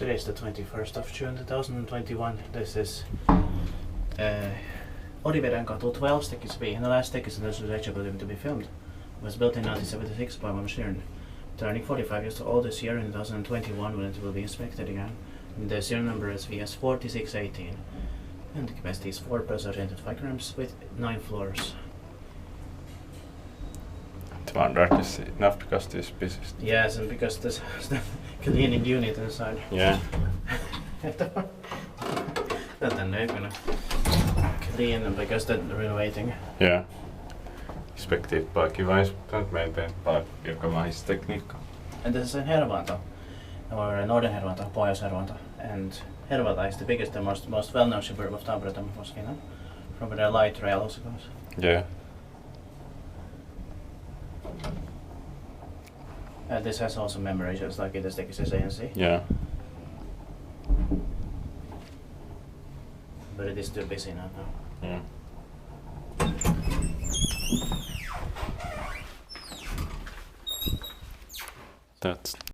today is the 21st of June 2021. This is Orivedenkatu 12 stickers B, and the last stickers in this was actually believed to be filmed. It was built in 1976 by ValmetSchlieren, turning 45 years old this year in 2021 when it will be inspected again. And the serial number is VS4618, and the capacity is 4 plus 5 grams with 9 floors. 200 is enough because this piece is... Yes, and because this has the cleaning unit inside. Yeah. Then they're gonna clean them because they're renovating. Yeah. Inspected by and maintained by virkamaistekniikka. And this is in Hervanta, or northern Hervanta, Hervanta. And Hervanta is the biggest and most well-known suburb of Tampere, Finland. From where the light rail also goes. Yeah. And this has also memory, just like the stickers is ANC. Yeah. But it is too busy now. Yeah. That's